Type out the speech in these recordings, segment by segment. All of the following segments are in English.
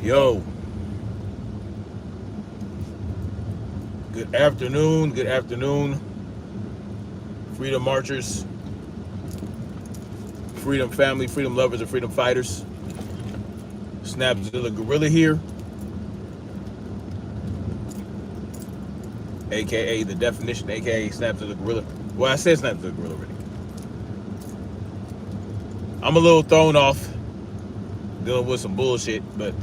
Yo, good afternoon, freedom marchers, freedom family, freedom lovers, and freedom fighters. Snapzilla Gorilla here, aka the definition, aka Snapzilla Gorilla. Well, I said Snapzilla Gorilla already. I'm a little thrown off dealing with some bullshit, but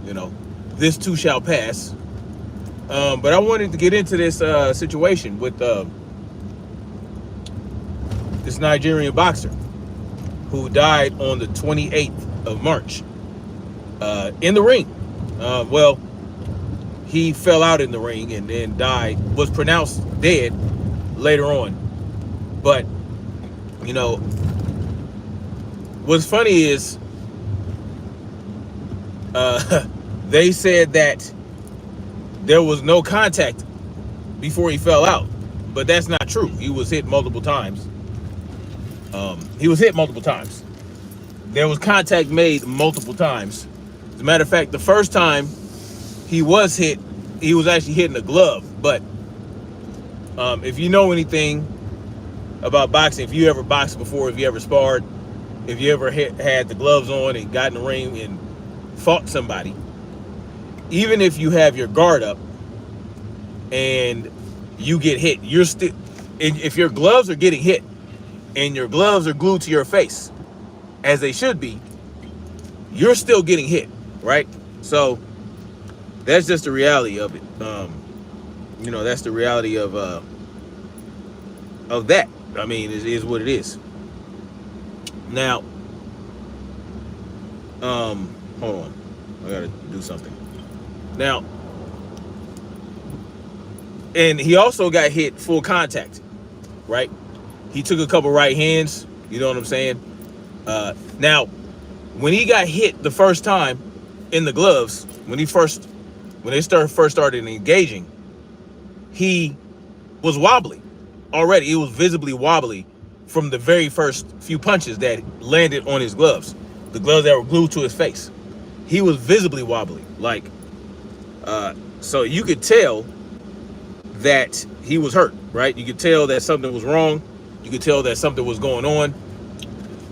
you know, this too shall pass. But I wanted to get into this situation with this Nigerian boxer who died on the 28th of March in the ring. Well, he fell out in the ring and then died, was pronounced dead later on. But, you know, what's funny is they said that there was no contact before he fell out, but that's not true. He was hit multiple times. There was contact made multiple times. As a matter of fact, the first time he was hit, he was actually hitting a glove. But if you know anything about boxing, if you ever boxed before, if you ever sparred, if you ever had the gloves on and got in the ring and fought somebody, even if you have your guard up and you get hit, you're still, if your gloves are getting hit and your gloves are glued to your face, as they should be, you're still getting hit, right? So that's just the reality of it. You know, that's the reality of that. I mean, it is what it is. Now, hold on, I gotta do something. Now, and he also got hit full contact, right? He took a couple right hands, you know what I'm saying? Now, when he got hit the first time in the gloves, when they first started engaging, he was wobbly already. He was visibly wobbly from the very first few punches that landed on his gloves, the gloves that were glued to his face. He was visibly wobbly, like, so you could tell that he was hurt, right? You could tell that something was wrong. You could tell that something was going on.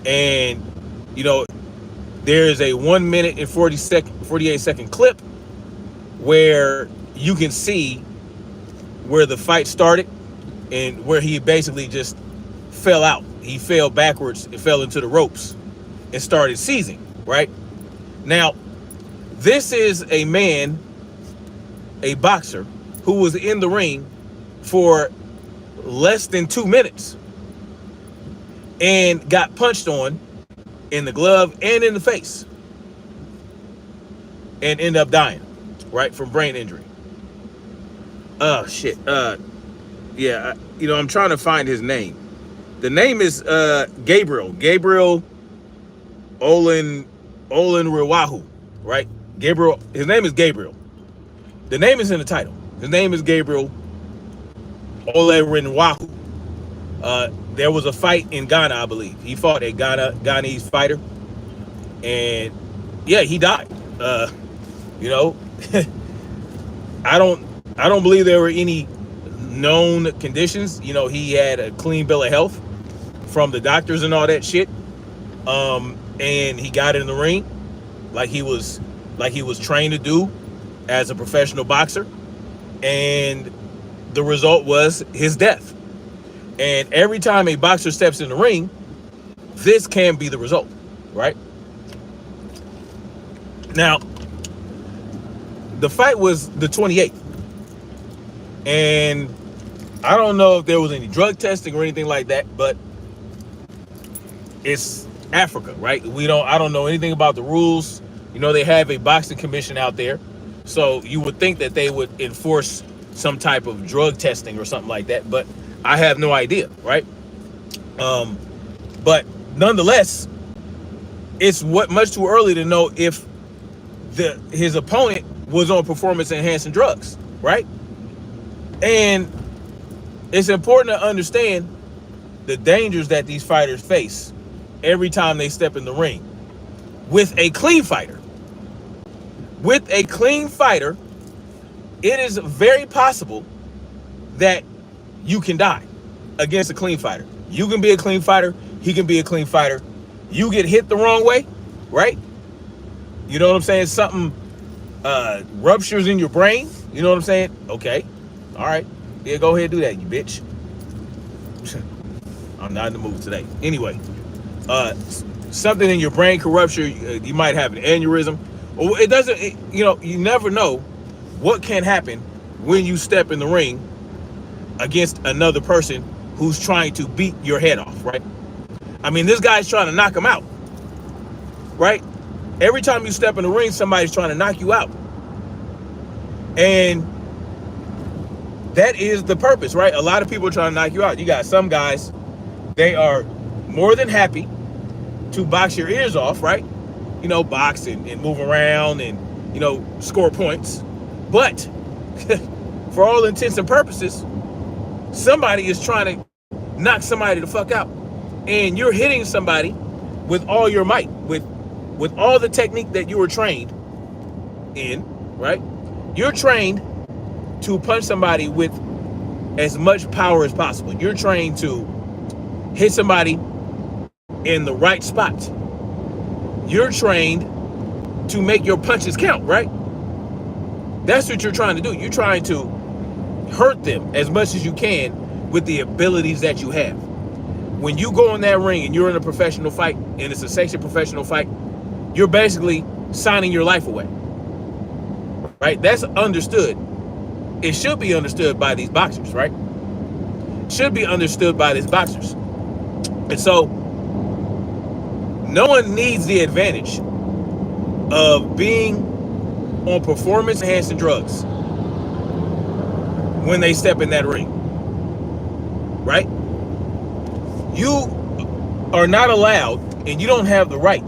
And, you know, there's a 1 minute and 48 second clip where you can see where the fight started and where he basically just fell out. He fell backwards and fell into the ropes and started seizing, right? Now, this is a man, a boxer, who was in the ring for less than 2 minutes and got punched on in the glove and in the face and ended up dying, right, from brain injury. Oh, shit. Yeah, you know, I'm trying to find his name. The name is Gabriel Olanrewaju, right? Gabriel, his name is Gabriel. The name is in the title. His name is Gabriel Olanrewaju. There was a fight in Ghana, I believe. He fought a Ghanese fighter, and yeah, he died. You know, I don't believe there were any known conditions. You know, he had a clean bill of health from the doctors and all that shit. And he got in the ring like he was trained to do as a professional boxer, and the result was his death. And every time a boxer steps in the ring, this can be the result, right? Now, the fight was the 28th, and I don't know if there was any drug testing or anything like that, but it's Africa, right? I don't know anything about the rules. You know, they have a boxing commission out there, so you would think that they would enforce some type of drug testing or something like that, but I have no idea, right? But nonetheless, it's much too early to know if his opponent was on performance enhancing drugs, right? And it's important to understand the dangers that these fighters face every time they step in the ring with a clean fighter. with a clean fighter, it is very possible that you can die against a clean fighter. You can be a clean fighter. He can be a clean fighter. You get hit the wrong way, right? You know what I'm saying? Something ruptures in your brain. You know what I'm saying? Okay. All right. Yeah, go ahead and do that, you bitch. I'm not in the mood today. Anyway, something in your brain can rupture. You might have an aneurysm. Or it doesn't, you never know what can happen when you step in the ring against another person who's trying to beat your head off, right? I mean, this guy's trying to knock him out, right? Every time you step in the ring, somebody's trying to knock you out. And that is the purpose, right? A lot of people are trying to knock you out. You got some guys, they are more than happy to box your ears off, right? Box and move around and, score points. But for all intents and purposes, somebody is trying to knock somebody the fuck out. And you're hitting somebody with all your might, with all the technique that you were trained in, right? You're trained to punch somebody with as much power as possible. You're trained to hit somebody in the right spot. You're trained to make your punches count, right? That's what you're trying to do. You're trying to hurt them as much as you can with the abilities that you have. When you go in that ring and you're in a professional fight, and it's a sanctioned professional fight, you're basically signing your life away, right? That's understood. It should be understood by these boxers, right? It should be understood by these boxers. And so no one needs the advantage of being on performance-enhancing drugs when they step in that ring, right? You are not allowed, and you don't have the right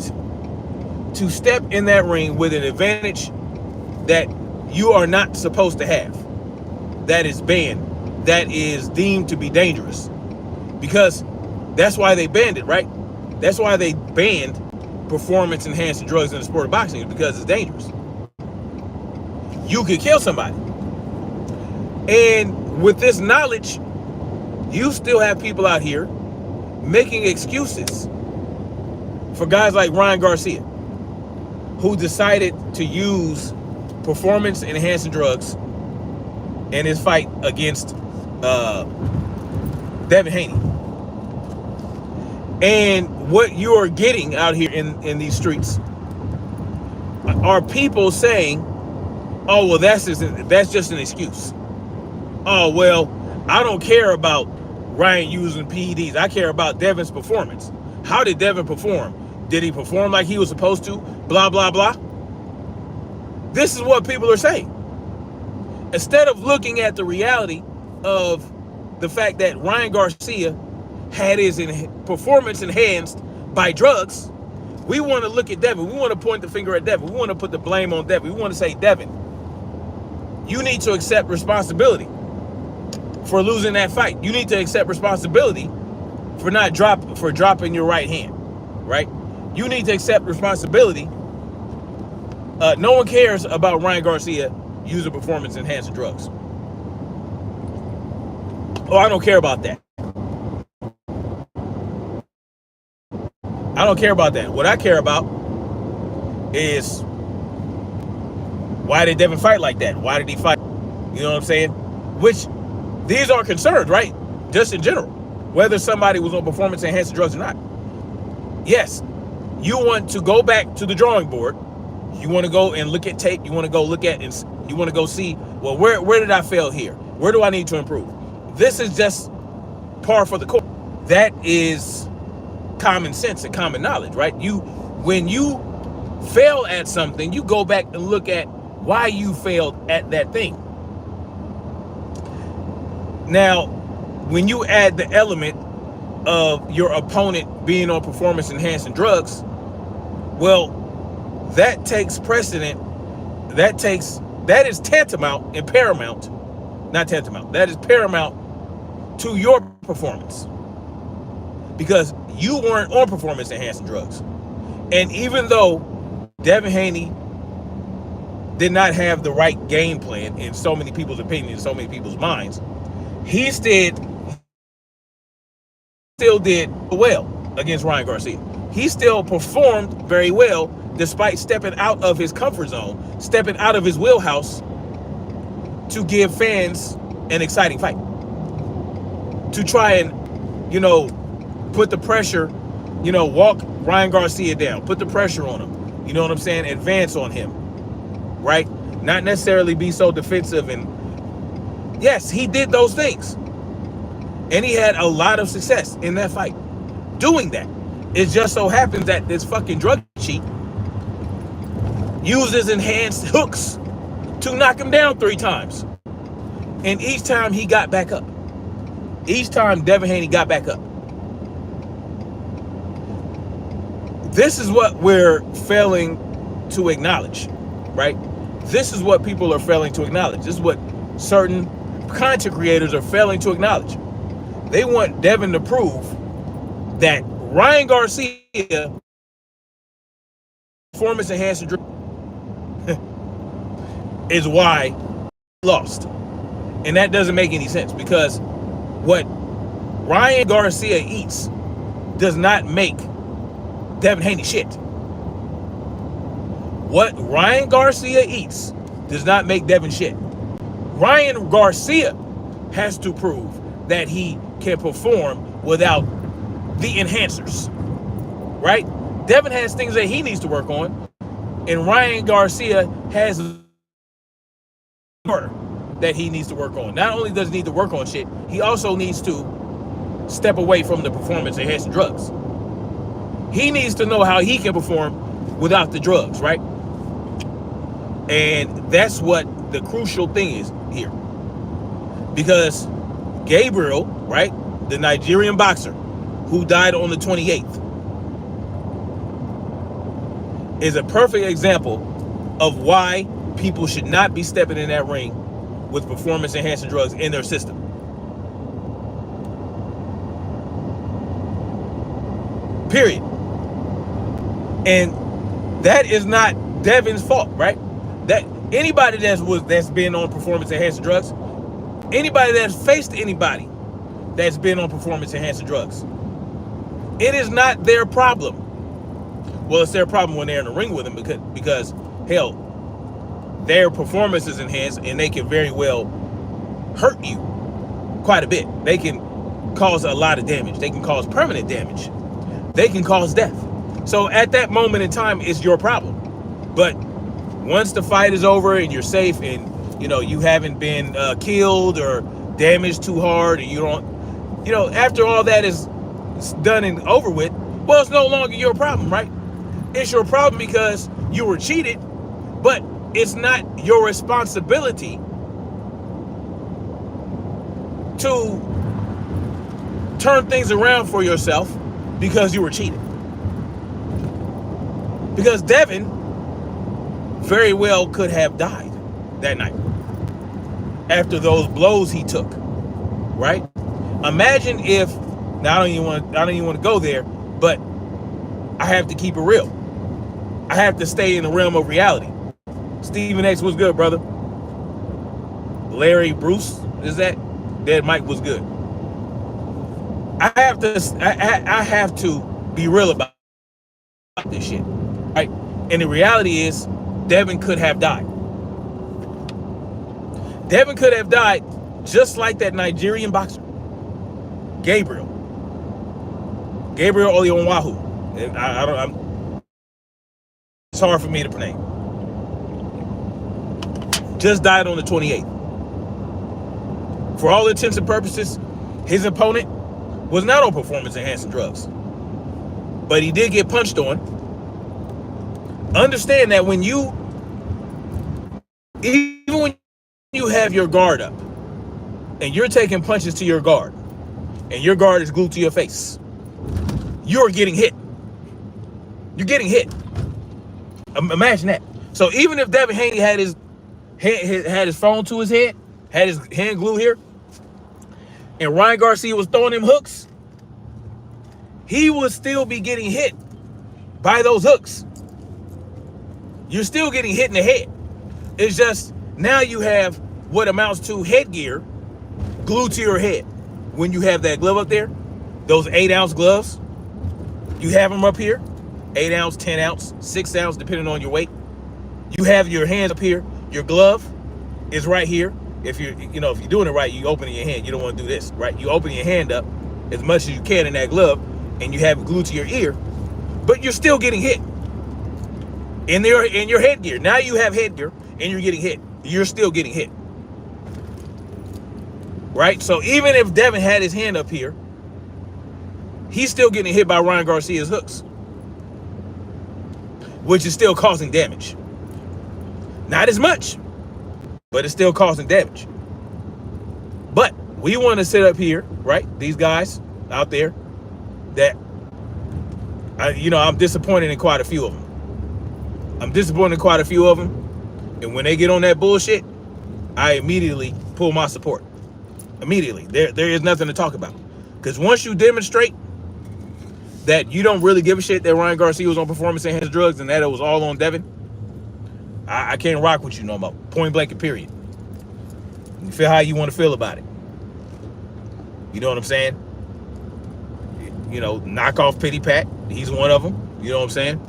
to step in that ring with an advantage that you are not supposed to have, that is banned, that is deemed to be dangerous. Because that's why they banned it, right? That's why they banned performance-enhancing drugs in the sport of boxing, because it's dangerous. You could kill somebody. And with this knowledge, you still have people out here making excuses for guys like Ryan Garcia, who decided to use performance-enhancing drugs in his fight against Devin Haney. And what you are getting out here in these streets are people saying, oh, well, that's just an excuse. Oh, well, I don't care about Ryan using PEDs. I care about Devin's performance. How did Devin perform? Did he perform like he was supposed to? Blah, blah, blah. This is what people are saying. Instead of looking at the reality of the fact that Ryan Garcia had his performance enhanced by drugs, we want to look at Devin. We want to point the finger at Devin. We want to put the blame on Devin. We want to say, Devin, you need to accept responsibility for losing that fight. You need to accept responsibility for dropping your right hand, right? You need to accept responsibility. No one cares about Ryan Garcia using performance-enhancing drugs. Oh, I don't care about that. I don't care about that. What I care about is, why did Devin fight like that? Why did he fight? You know what I'm saying? Which, these are concerns, right? Just in general. Whether somebody was on performance-enhancing drugs or not. Yes, you want to go back to the drawing board. You want to go and look at tape. You want to go look at, and you want to go see, well, where did I fail here? Where do I need to improve? This is just par for the course. That is common sense and common knowledge, right? When you fail at something, you go back and look at why you failed at that thing. Now, when you add the element of your opponent being on performance-enhancing drugs, well, that takes precedent. That is tantamount and paramount, not tantamount. That is paramount to your performance, because you weren't on performance-enhancing drugs. And even though Devin Haney did not have the right game plan in so many people's opinions, so many people's minds. He still did well against Ryan Garcia. He still performed very well despite stepping out of his comfort zone, stepping out of his wheelhouse to give fans an exciting fight. To try and, put the pressure, walk Ryan Garcia down, put the pressure on him. You know what I'm saying? Advance on him, right? Not necessarily be so defensive. And yes, he did those things. And he had a lot of success in that fight doing that. It just so happens that this fucking drug cheat uses enhanced hooks to knock him down 3 times. And each time he got back up. Each time Devin Haney got back up. This is what we're failing to acknowledge, right? This is what people are failing to acknowledge. This is what certain content creators are failing to acknowledge. They want Devin to prove that Ryan Garcia performance enhancing drug is why he lost. And that doesn't make any sense, because what Ryan Garcia eats does not make Devin Haney shit. What Ryan Garcia eats does not make Devin shit. Ryan Garcia has to prove that he can perform without the enhancers, right? Devin has things that he needs to work on, and Ryan Garcia has more that he needs to work on. Not only does he need to work on shit, he also needs to step away from the performance enhancing drugs. He needs to know how he can perform without the drugs, right? And that's what the crucial thing is here. Because Gabriel, right, the Nigerian boxer who died on the 28th, is a perfect example of why people should not be stepping in that ring with performance enhancing drugs in their system. Period. And that is not Devin's fault, right? That anybody that's been on performance enhancing drugs, anybody that's faced anybody that's been on performance enhancing drugs, it is not their problem. Well, it's their problem when they're in the ring with them, because hell, their performance is enhanced and they can very well hurt you quite a bit. They can cause a lot of damage. They can cause permanent damage. They can cause death. So at that moment in time, it's your problem. But once the fight is over and you're safe and you haven't been killed or damaged too hard, and you don't, after all that is done and over with, well, it's no longer your problem, right? It's your problem because you were cheated, but it's not your responsibility to turn things around for yourself because you were cheated. Because Devin very well could have died that night after those blows he took, right? Imagine if, now I don't even want to go there, but I have to keep it real. I have to stay in the realm of reality. Stephen X was good, brother. Larry Bruce, is that? Dead Mike was good. I have to be real about this shit, right? And the reality is, Devin could have died. Devin could have died just like that Nigerian boxer, Gabriel Olanrewaju. It's hard for me to pronounce. Just died on the 28th. For all intents and purposes, his opponent was not on performance enhancing drugs, but he did get punched on. Understand that even when you have your guard up and you're taking punches to your guard and your guard is glued to your face, you're getting hit. You're getting hit. Imagine that. So even if Devin Haney had his phone to his head, had his hand glued here, and Ryan Garcia was throwing him hooks, he would still be getting hit by those hooks. You're still getting hit in the head. It's just now you have what amounts to headgear glued to your head. When you have that glove up there, those 8-ounce gloves, you have them up here, 8 ounce, 10 ounce, 6 ounce, depending on your weight. You have your hands up here. Your glove is right here. If you're doing it right, you open your hand. You don't want to do this, right? You open your hand up as much as you can in that glove, and you have it glued to your ear, but you're still getting hit in your headgear. Now you have headgear, and you're getting hit. You're still getting hit, right? So even if Devin had his hand up here, he's still getting hit by Ryan Garcia's hooks, which is still causing damage. Not as much, but it's still causing damage. But we want to sit up here, right? These guys out there that, I'm disappointed in quite a few of them. And when they get on that bullshit, I immediately pull my support. Immediately. There is nothing to talk about. Because once you demonstrate that you don't really give a shit that Ryan Garcia was on performance-enhancing drugs and that it was all on Devin, I can't rock with you no more. Point blank and period. You feel how you want to feel about it. You know what I'm saying? Knock off Pity Pat. He's one of them. You know what I'm saying?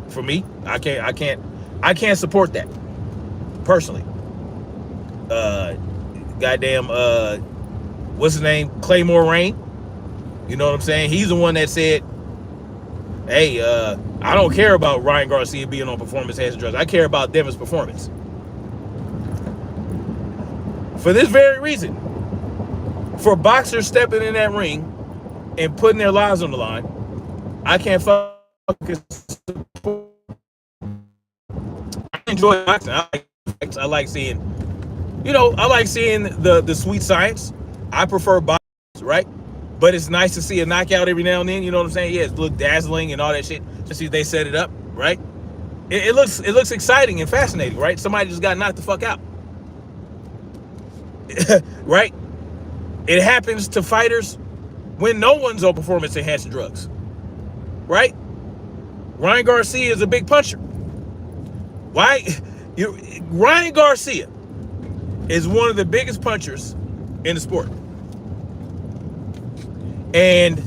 For me, I can't support that personally. What's his name? Claymore Rain. You know what I'm saying? He's the one that said, hey, I don't care about Ryan Garcia being on performance-enhancing drugs. I care about Devin's performance. For this very reason, for boxers stepping in that ring and putting their lives on the line, I can't fucking support. I enjoy boxing. I like seeing, the sweet science. I prefer boxing, right? But it's nice to see a knockout every now and then. You know what I'm saying? Yeah, it looks dazzling and all that shit. Just see they set it up, right? It looks exciting and fascinating, right? Somebody just got knocked the fuck out. Right? It happens to fighters when no one's on performance-enhancing drugs, right? Ryan Garcia is a big puncher. Ryan Garcia is one of the biggest punchers in the sport. And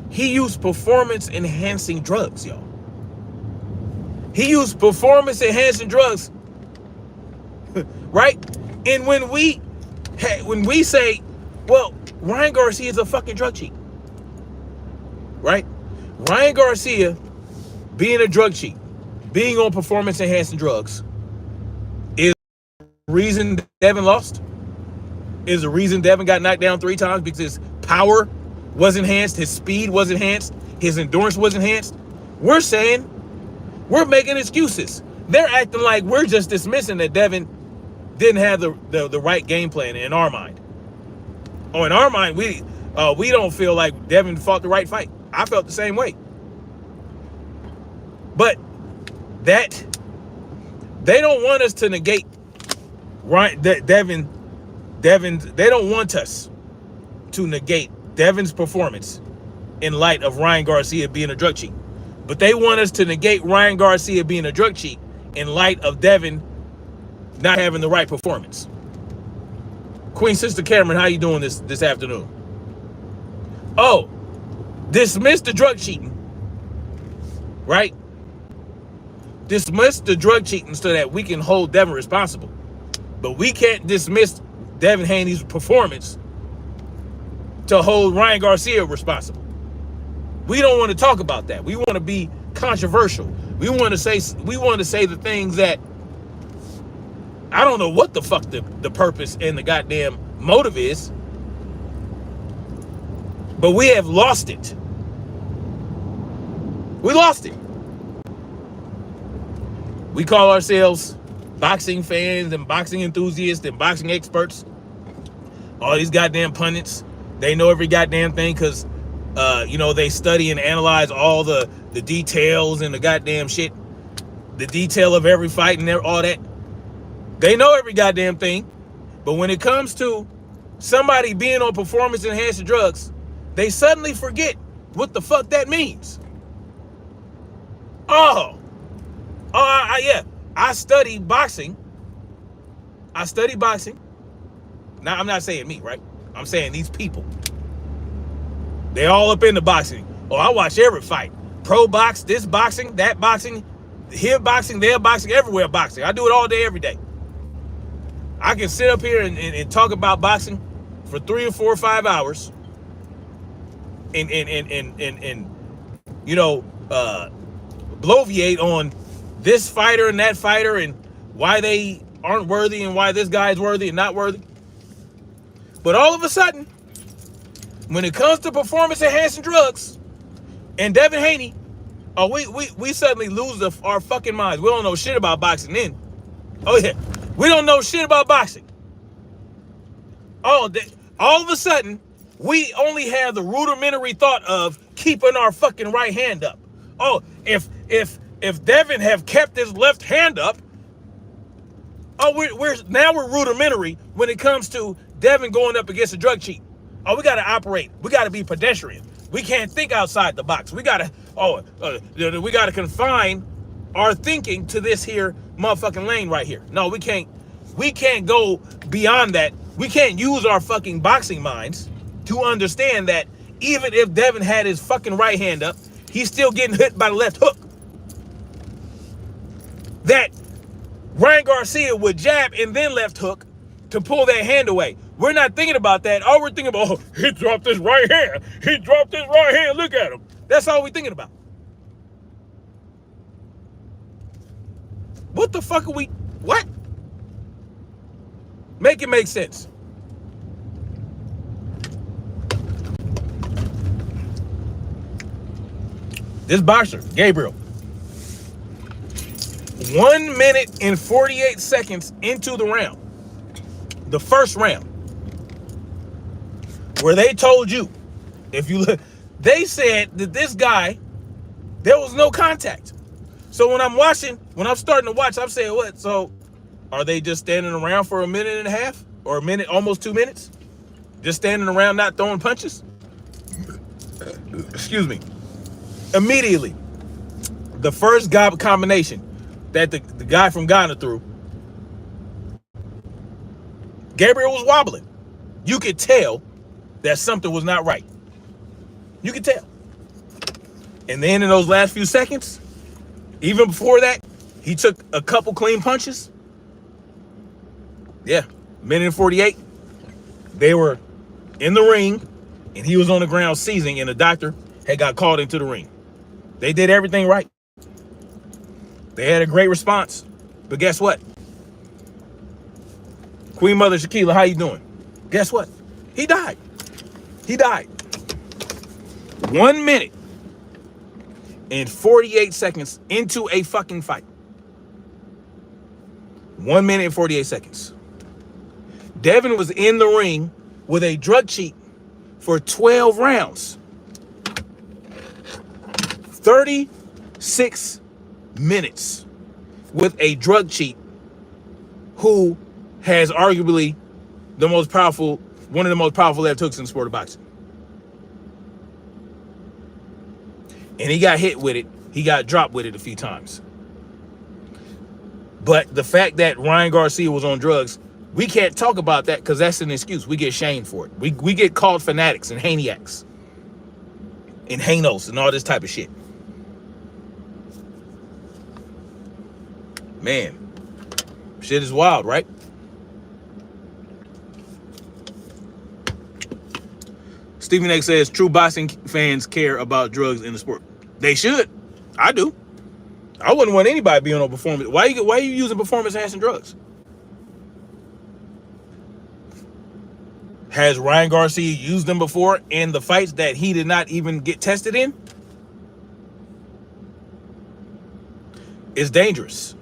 he used performance-enhancing drugs, y'all. He used performance-enhancing drugs, right? And when we say, well, Ryan Garcia is a fucking drug cheat, right? Ryan Garcia being a drug cheat, being on performance-enhancing drugs, is the reason Devin lost. Is the reason Devin got knocked down 3 times, because his power was enhanced, his speed was enhanced, his endurance was enhanced. We're saying, we're making excuses. They're acting like we're just dismissing that Devin didn't have the right game plan in our mind. Oh, in our mind, we don't feel like Devin fought the right fight. I felt the same way. But that they don't want us to negate Devin. They don't want us to negate Devin's performance in light of Ryan Garcia being a drug cheat. But they want us to negate Ryan Garcia being a drug cheat in light of Devin not having the right performance. Queen Sister Cameron, how you doing this afternoon? Oh, dismiss the drug cheating, right? Dismiss the drug cheating so that we can hold Devin responsible. But we can't dismiss Devin Haney's performance to hold Ryan Garcia responsible. We don't want to talk about that. We want to be controversial. We want to say the things that I don't know what the fuck the purpose and the goddamn motive is, but we have lost it. We lost it. We call ourselves boxing fans and boxing enthusiasts and boxing experts. All these goddamn pundits, they know every goddamn thing because, they study and analyze all the details and the goddamn shit, the detail of every fight and all that. They know every goddamn thing, but when it comes to somebody being on performance-enhancing drugs, they suddenly forget what the fuck that means. Yeah, I study boxing I study boxing. Now, I'm not saying me, right? I'm saying these people. They all up into boxing. Oh, I watch every fight. Pro box, this boxing, that boxing, here boxing, there boxing, everywhere boxing. I do it all day, every day. I can sit up here and talk about boxing for 3 or 4 or 5 hours and you know, bloviate on this fighter and that fighter and why they aren't worthy and why this guy's worthy and not worthy. But all of a sudden, when it comes to performance-enhancing drugs and Devin Haney, we suddenly lose our fucking minds. We don't know shit about boxing then. Oh, yeah. We don't know shit about boxing. All of a sudden, we only have the rudimentary thought of keeping our fucking right hand up. Oh, if Devin have kept his left hand up, we're rudimentary when it comes to Devin going up against a drug cheat. Oh, we got to operate. We got to be pedestrian. We can't think outside the box. We got to confine our thinking to this here motherfucking lane right here. No, we can't go beyond that. We can't use our fucking boxing minds to understand that even if Devin had his fucking right hand up, he's still getting hit by the left hook. That Ryan Garcia would jab and then left hook to pull that hand away. We're not thinking about that. All we're thinking about, oh, he dropped his right hand. He dropped his right hand. Look at him. That's all we're thinking about. What the fuck are we, what? Make it make sense. This boxer, Gabriel, 1 minute and 48 seconds into the round, the first round, where they told you, if you look, they said that this guy, there was no contact. So when I'm starting to watch, I'm saying, what? So are they just standing around for a minute and a half or a minute, almost 2 minutes? Just standing around, not throwing punches? Excuse me. Immediately, the first combination that the guy from Ghana threw, Gabriel was wobbling. You could tell that something was not right. You could tell. And then in those last few seconds, even before that, he took a couple clean punches. Yeah, minute and 48. They were in the ring, and he was on the ground seizing, and the doctor had got called into the ring. They did everything right. They had a great response. But guess what? Queen Mother Shaquila, how you doing? Guess what? He died. He died. 1 minute and 48 seconds into a fucking fight. 1 minute and 48 seconds. Devin was in the ring with a drug cheat for 12 rounds. 36 minutes with a drug cheat who has arguably one of the most powerful left hooks in the sport of boxing. And he got hit with it. He got dropped with it a few times. But the fact that Ryan Garcia was on drugs, we can't talk about that because that's an excuse. We get shamed for it. We get called fanatics and haniacs and hanos and all this type of shit. Man, shit is wild, right? Stephen X says, true boxing fans care about drugs in the sport. They should. I do. I wouldn't want anybody being on performance. Why are you using performance-enhancing drugs? Has Ryan Garcia used them before in the fights that he did not even get tested in? It's dangerous.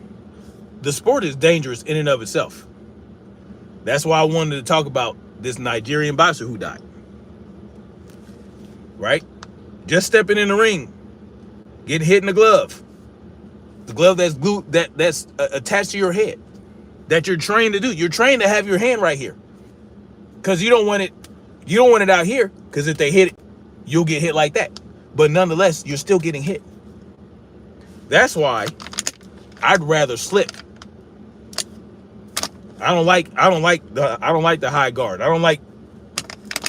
The sport is dangerous in and of itself. That's why I wanted to talk about this Nigerian boxer who died. Right? Just stepping in the ring, getting hit in the glove. The glove that's glued, that's attached to your head, that you're trained to do. You're trained to have your hand right here, because you don't want it out here, because if they hit it, you'll get hit like that. But nonetheless, you're still getting hit. That's why I'd rather slip I don't like the high guard. I don't like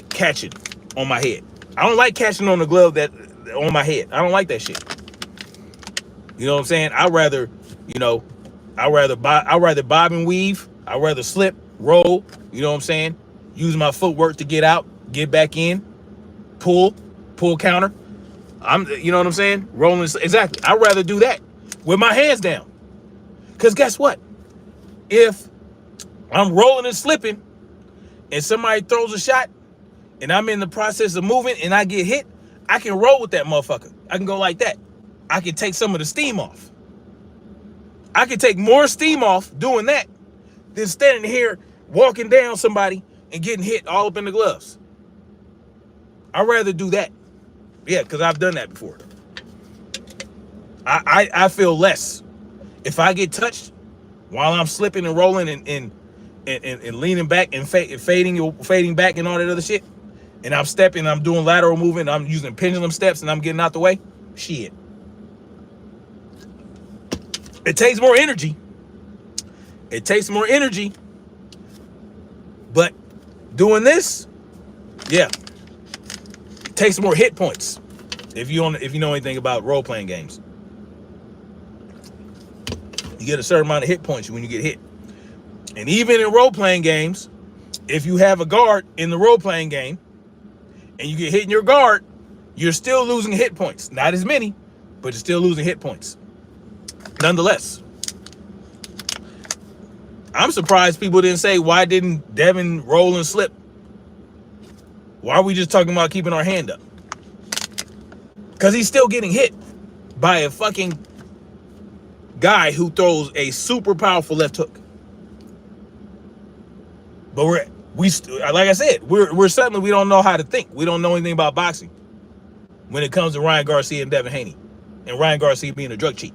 catching on my head. I don't like catching on the glove that on my head. I don't like that shit. You know what I'm saying? I'd rather bob and weave. I'd rather slip, roll, you know what I'm saying? Use my footwork to get out, get back in, pull counter. You know what I'm saying? Rolling, exactly. I'd rather do that with my hands down. Because guess what? If I'm rolling and slipping and somebody throws a shot and I'm in the process of moving and I get hit, I can roll with that motherfucker. I can go like that. I can take some of the steam off. I can take more steam off doing that than standing here walking down somebody and getting hit all up in the gloves. I'd rather do that. Yeah, because I've done that before. I feel less. If I get touched while I'm slipping and rolling and leaning back and fading back and all that other shit, and I'm stepping, I'm doing lateral movement, I'm using pendulum steps and I'm getting out the way, shit. It takes more energy. It takes more energy. But doing this, yeah, it takes more hit points. If you know anything about role-playing games, you get a certain amount of hit points when you get hit. And even in role-playing games, if you have a guard in the role-playing game and you get hit in your guard, you're still losing hit points. Not as many, but you're still losing hit points. Nonetheless, I'm surprised people didn't say, why didn't Devin roll and slip? Why are we just talking about keeping our hand up? Because he's still getting hit by a fucking guy who throws a super powerful left hook. But like I said, we're suddenly, we don't know how to think. We don't know anything about boxing when it comes to Ryan Garcia and Devin Haney, and Ryan Garcia being a drug cheat.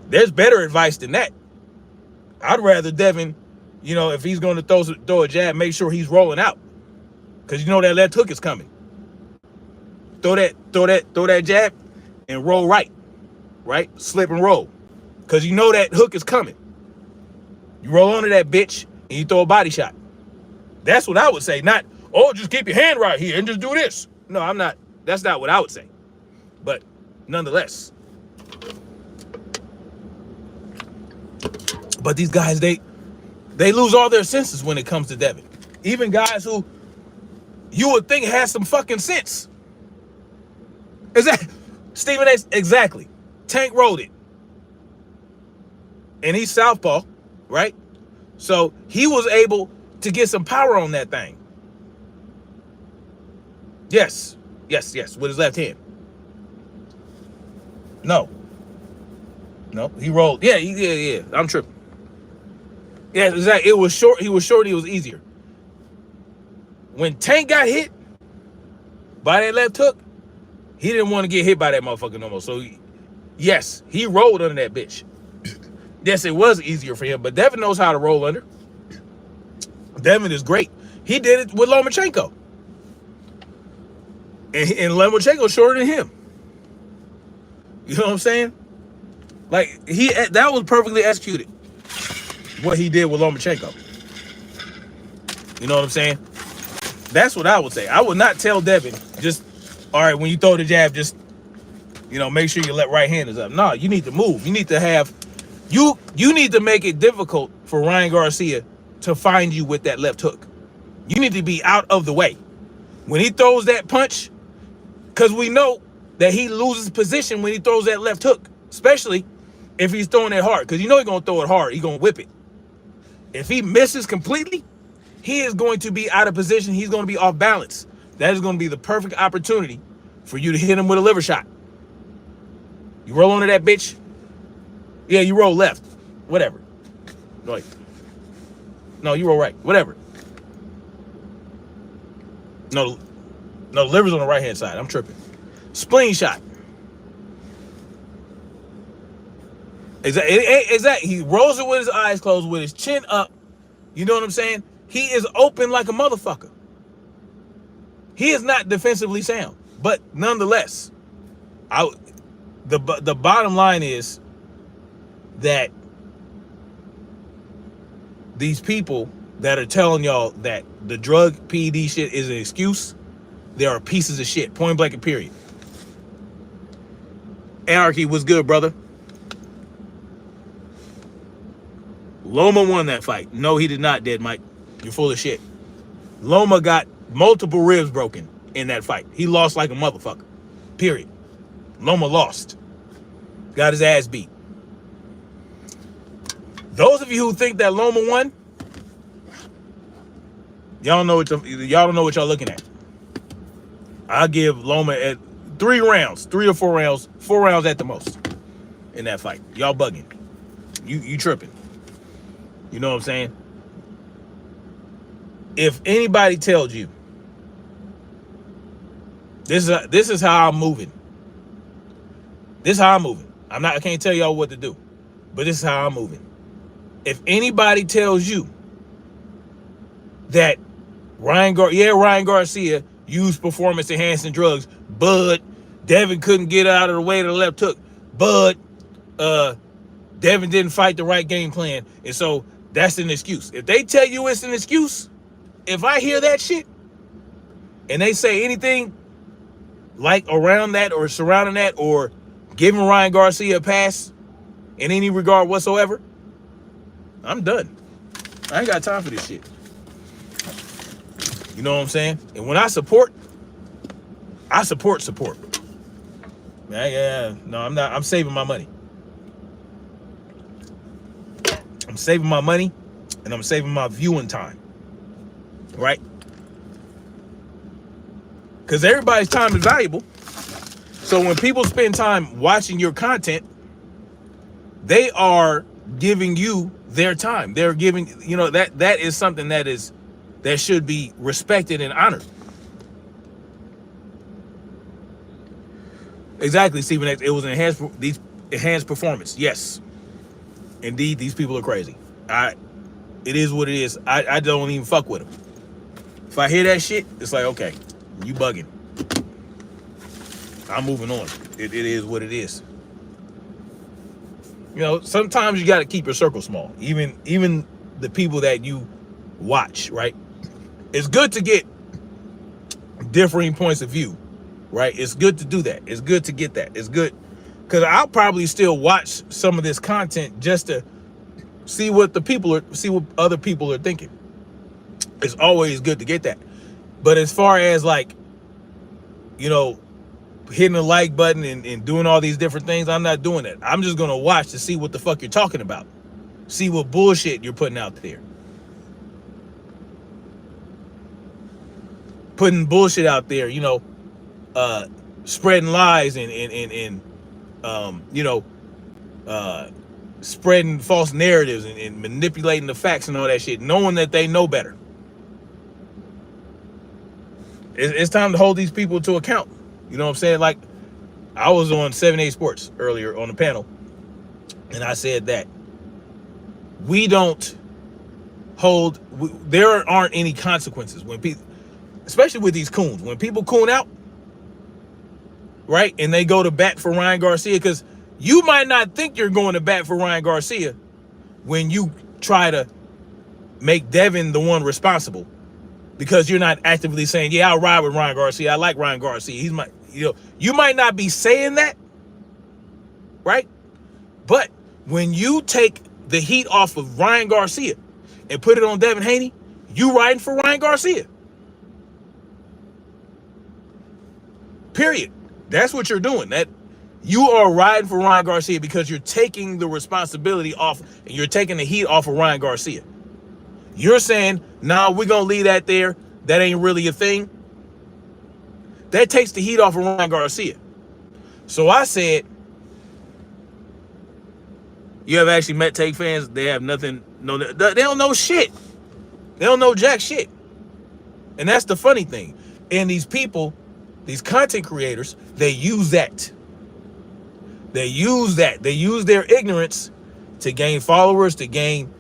There's better advice than that. I'd rather Devin, if he's going to throw a jab, make sure he's rolling out, because that left hook is coming. Throw that jab and roll right, slip and roll, because that hook is coming. You roll onto that bitch and you throw a body shot. That's what I would say. Not, just keep your hand right here and just do this. No, I'm not. That's not what I would say. But nonetheless. But these guys, they lose all their senses when it comes to Devin. Even guys who you would think has some fucking sense. Stephen A. Exactly. Tank rolled it. And he's southpaw, right? So he was able to get some power on that thing. Yes, with his left hand. No, he rolled. Yeah, I'm tripping. Yeah, exactly. It was short. He was short. It was easier. When Tank got hit by that left hook, he didn't want to get hit by that motherfucker no more. So, yes, he rolled under that bitch. Yes, it was easier for him, but Devin knows how to roll under. Devin is great. He did it with Lomachenko. And Lomachenko's shorter than him. You know what I'm saying? Like, that was perfectly executed, what he did with Lomachenko. You know what I'm saying? That's what I would say. I would not tell Devin, just, all right, when you throw the jab, just, make sure your right hand is up. No, you need to move. You need to have, you need to make it difficult for Ryan Garcia to find you with that left hook. You need to be out of the way. When he throws that punch, because we know that he loses position when he throws that left hook, especially if he's throwing it hard, because he's going to throw it hard. He's going to whip it. If he misses completely, he is going to be out of position. He's going to be off balance. That is going to be the perfect opportunity for you to hit him with a liver shot. You roll onto that bitch. Yeah, you roll left. Whatever. No, you roll right. Whatever. No, liver's on the right-hand side. I'm tripping. Spleen shot. Exactly. He rolls it with his eyes closed, with his chin up. You know what I'm saying? He is open like a motherfucker. He is not defensively sound. But nonetheless, the bottom line is, that these people that are telling y'all that the drug PED shit is an excuse, they are pieces of shit. Point blank and period. Anarchy was good, brother. Loma won that fight. No, he did not, Dead Mike. You're full of shit. Loma got multiple ribs broken in that fight. He lost like a motherfucker. Period. Loma lost. Got his ass beat. Those of you who think that Loma won, y'all don't know what y'all looking at. I'll give Loma at 3 rounds, 3 or 4 rounds, 4 rounds at the most in that fight. Y'all bugging. You tripping. You know what I'm saying? If anybody tells you this is how I'm moving. This is how I'm moving. I can't tell y'all what to do, but this is how I'm moving. If anybody tells you that Ryan Garcia used performance enhancing drugs, but Devin couldn't get out of the way of the left hook, but Devin didn't fight the right game plan, and so that's an excuse. If they tell you it's an excuse, if I hear that shit and they say anything like around that or surrounding that or giving Ryan Garcia a pass in any regard whatsoever, I'm done. I ain't got time for this shit. You know what I'm saying? And when I support. Yeah, no, I'm not. I'm saving my money. I'm saving my money and I'm saving my viewing time. Right? Because everybody's time is valuable. So when people spend time watching your content, they are giving you their time. They're giving, that is something that should be respected and honored. Exactly, Stephen X. It was enhanced performance. Yes. Indeed, these people are crazy. It is what it is. I don't even fuck with them. If I hear that shit, it's like, okay, you bugging. I'm moving on. It is what it is. Sometimes you got to keep your circle small. Even the people that you watch, right? It's good to get differing points of view, right? It's good to do that. It's good to get that. It's good because I'll probably still watch some of this content just to see what other people are thinking. It's always good to get that. But as far as hitting the like button and doing all these different things, I'm not doing that. I'm just gonna watch to see what the fuck you're talking about. See what bullshit you're putting out there. Putting bullshit out there, spreading lies and spreading false narratives and manipulating the facts and all that shit, knowing that they know better. It's time to hold these people to account. You know what I'm saying? Like, I was on 7A Sports earlier on the panel, and I said that there aren't any consequences when people, especially with these coons, when people coon out, right, and they go to bat for Ryan Garcia, because you might not think you're going to bat for Ryan Garcia when you try to make Devin the one responsible, because you're not actively saying, yeah, I'll ride with Ryan Garcia. I like Ryan Garcia. He's my, you might not be saying that, right? But when you take the heat off of Ryan Garcia and put it on Devin Haney, you riding for Ryan Garcia. Period. That's what you're doing. That you are riding for Ryan Garcia because you're taking the responsibility off and you're taking the heat off of Ryan Garcia. You're saying, nah, we're going to leave that there. That ain't really a thing. That takes the heat off of Ryan Garcia. So I said, you have actually met Take fans? They have nothing. No, they don't know shit. They don't know jack shit. And that's the funny thing. And these people, these content creators, they use that. They use that. They use their ignorance to gain followers, to gain,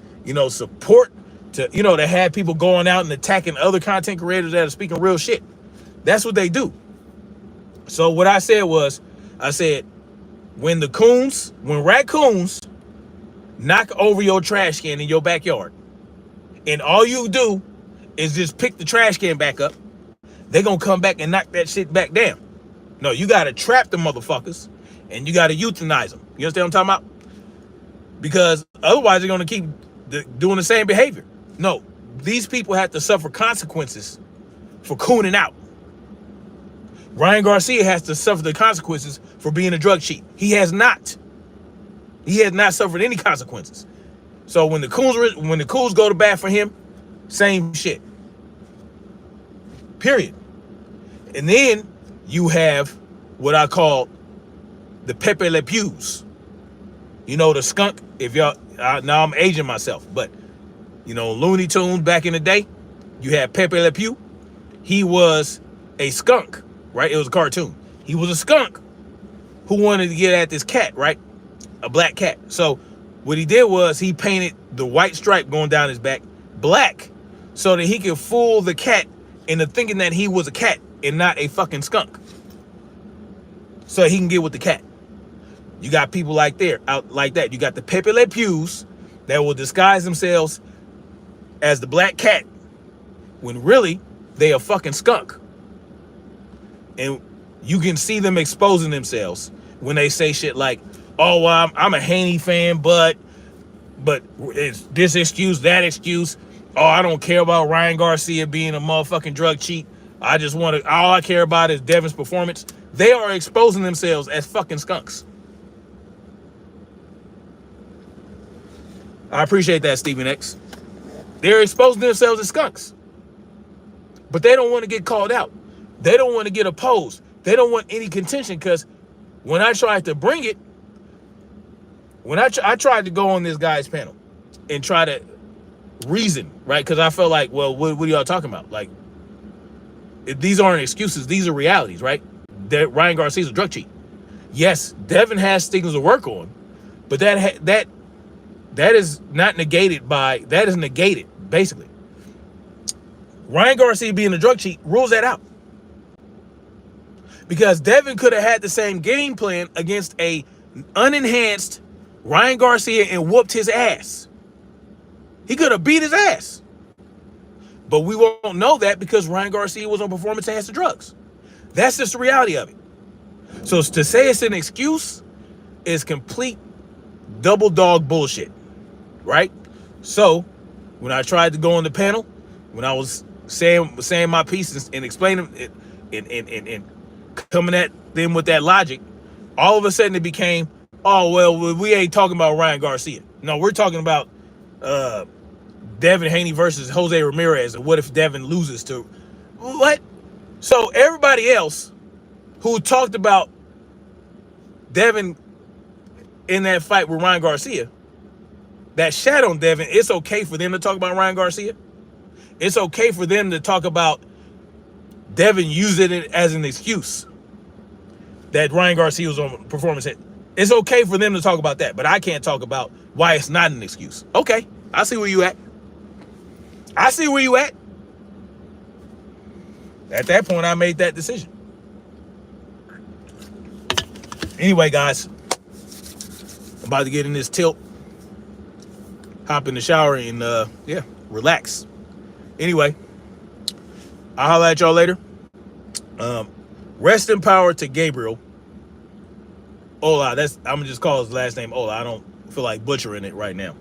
support, to have people going out and attacking other content creators that are speaking real shit. That's what they do. So what I said was, when raccoons knock over your trash can in your backyard, and all you do is just pick the trash can back up, they're gonna come back and knock that shit back down. No, you gotta trap the motherfuckers and you gotta euthanize them. You understand what I'm talking about? Because otherwise they're gonna keep doing the same behavior. No, these people have to suffer consequences for cooning out. Ryan Garcia has to suffer the consequences for being a drug cheat. He has not. He has not suffered any consequences. So when the Coons go to bat for him, same shit. Period. And then you have what I call the Pepe Le Pews. You know, the skunk. If y'all, now I'm aging myself, but you know, Looney Tunes back in the day, you had Pepe Le Pew. He was a skunk, right? It was a cartoon. He was a skunk who wanted to get at this cat, right? A black cat. So what he did was he painted the white stripe going down his back black so that he could fool the cat into thinking that he was a cat and not a fucking skunk, so he can get with the cat. You got people like that. You got the Pepe Le Pews that will disguise themselves as the black cat when really they a fucking skunk. And you can see them exposing themselves when they say shit like, oh, well, I'm a Haney fan, but it's this excuse, that excuse. Oh, I don't care about Ryan Garcia being a motherfucking drug cheat. I just want to, all I care about is Devin's performance. They are exposing themselves as fucking skunks. I appreciate that, Stephen X. They're exposing themselves as skunks. But they don't want to get called out. They don't want to get opposed. They don't want any contention, because when I tried to bring it, when I tried to go on this guy's panel and try to reason, right? Because I felt like, well, what are y'all talking about? Like, these aren't excuses. These are realities, right? That Ryan Garcia's a drug cheat. Yes, Devin has things to work on, but that is not negated by, that is negated, basically. Ryan Garcia being a drug cheat rules that out. Because Devin could have had the same game plan against a unenhanced Ryan Garcia and whooped his ass. He could have beat his ass. But we won't know that because Ryan Garcia was on performance-enhancing drugs. That's just the reality of it. So to say it's an excuse is complete double dog bullshit, right? So when I tried to go on the panel, when I was saying my pieces and explaining it and coming at them with that logic, all of a sudden it became, oh, well, we ain't talking about Ryan Garcia. No, we're talking about Devin Haney versus Jose Ramirez. And what if Devin loses to what? So everybody else who talked about Devin in that fight with Ryan Garcia, that shat on Devin, it's okay for them to talk about Ryan Garcia. It's okay for them to talk about Devin using it as an excuse that Ryan Garcia was on performance hit. It's okay for them to talk about that, but I can't talk about why it's not an excuse. Okay, I see where you at. I see where you at. At that point, I made that decision. Anyway, guys, I'm about to get in this tilt, hop in the shower, and yeah, relax. Anyway, I'll holler at y'all later. Rest in power to Gabriel Ola. I'm gonna just call his last name Ola. I don't feel like butchering it right now.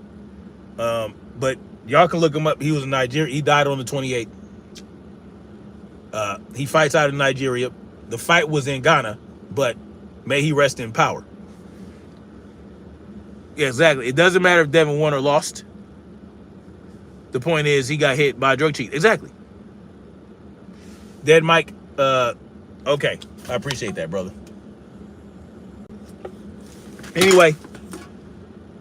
But y'all can look him up. He was in Nigeria. He died on the 28th. He fights out of Nigeria. The fight was in Ghana, but may he rest in power. Yeah, exactly. It doesn't matter if Devin won or lost. The point is he got hit by a drug cheat. Exactly. Dead Mike. Okay. I appreciate that, brother. Anyway,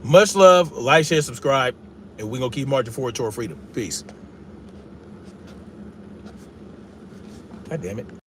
much love. Like, share, subscribe. And we're going to keep marching forward toward freedom. Peace. God damn it.